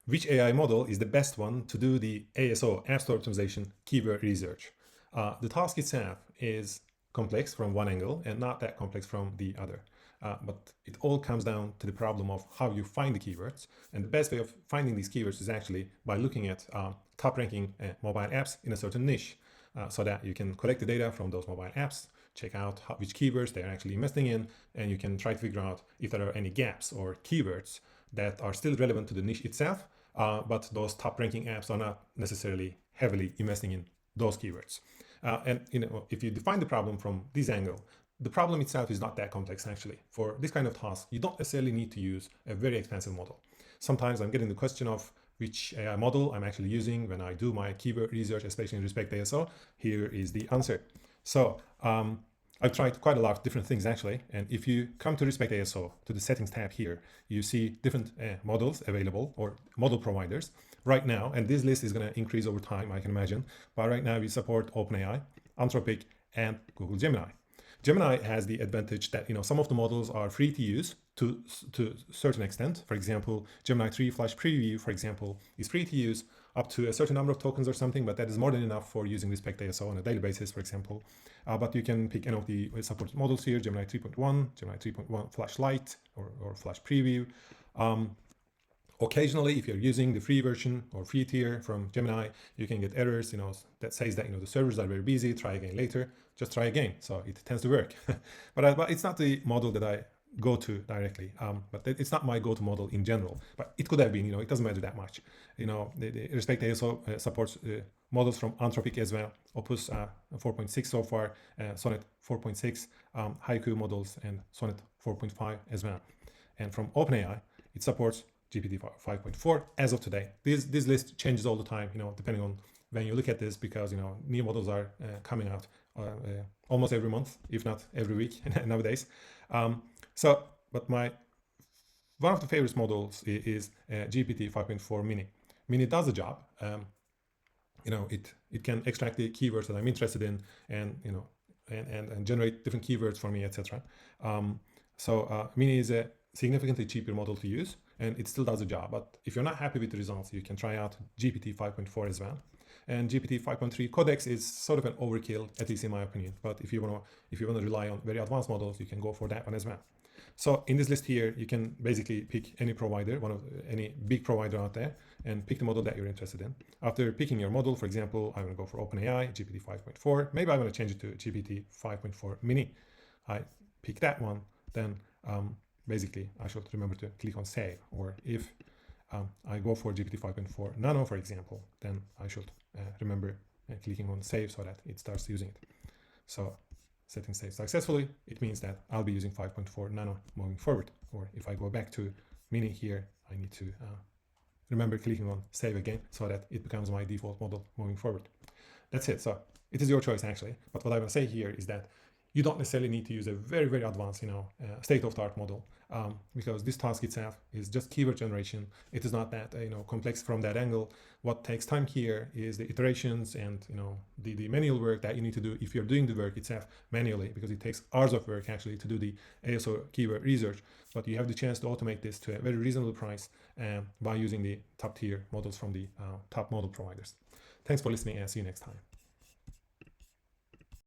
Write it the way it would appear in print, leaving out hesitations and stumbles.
which AI model is the best one to do the ASO, App Store Optimization keyword research. The task itself is complex from one angle and not that complex from the other. But it all comes down to the problem of how you find the keywords. And the best way of finding these keywords is actually by looking at top ranking mobile apps in a certain niche, so that you can collect the data from those mobile apps, check out which keywords they're actually investing in, and you can try to figure out if there are any gaps or keywords that are still relevant to the niche itself, but those top ranking apps are not necessarily heavily investing in those keywords. And if you define the problem from this angle, the problem itself is not that complex actually. For this kind of task, you don't necessarily need to use a very expensive model. Sometimes I'm getting the question of which AI model I'm actually using when I do my keyword research, especially in Respect ASO. Here is the answer. So I've tried quite a lot of different things actually. And if you come to Respect ASO, to the settings tab here, you see different models available or model providers right now. And this list is going to increase over time, I can imagine. But right now we support OpenAI, Anthropic, and Google Gemini. Gemini has the advantage that some of the models are free to use to a certain extent. For example, Gemini 3 Flash Preview, for example, is free to use up to a certain number of tokens or something, but that is more than enough for using Respect ASO on a daily basis, for example. But you can pick any of the supported models here, Gemini 3.1, Gemini 3.1 Flash Lite, or Flash Preview. Occasionally, if you're using the free version or free tier from Gemini, you can get errors, that says that, the servers are very busy, try again later, just try again. So it tends to work. but it's not the model that I go to directly. But it's not my go-to model in general, but it could have been, it doesn't matter that much. The Respect ASO supports models from Anthropic as well, Opus 4.6 so far, Sonnet 4.6, Haiku models, and Sonnet 4.5 as well. And from OpenAI, it supports GPT 5.4 as of today. This list changes all the time, depending on when you look at this, because new models are coming out almost every month, if not every week nowadays. But one of the favorite models is GPT 5.4 Mini. Mini does the job. It can extract the keywords that I'm interested in, and and generate different keywords for me, etc. Mini is a significantly cheaper model to use, and it still does the job. But if you're not happy with the results, you can try out GPT 5.4 as well. And GPT 5.3 Codex is sort of an overkill, at least in my opinion. But if you want to rely on very advanced models, you can go for that one as well. So in this list here, you can basically pick any provider, any big provider out there, and pick the model that you're interested in. After picking your model, for example, I'm going to go for OpenAI, GPT 5.4. Maybe I'm going to change it to GPT 5.4 Mini. I pick that one, then basically I should remember to click on save. Or if I go for GPT 5.4 Nano, for example, then I should remember clicking on save so that it starts using it. So setting saved successfully, it means that I'll be using 5.4 Nano moving forward. Or if I go back to Mini here, I need to remember clicking on save again so that it becomes my default model moving forward. That's it. So it is your choice actually. But what I want to say here is that you don't necessarily need to use a very, very advanced, state-of-the-art model, because this task itself is just keyword generation. It is not that, complex from that angle. What takes time here is the iterations and, the manual work that you need to do if you're doing the work itself manually, because it takes hours of work actually to do the ASO keyword research. But you have the chance to automate this to a very reasonable price by using the top-tier models from the top model providers. Thanks for listening, and see you next time.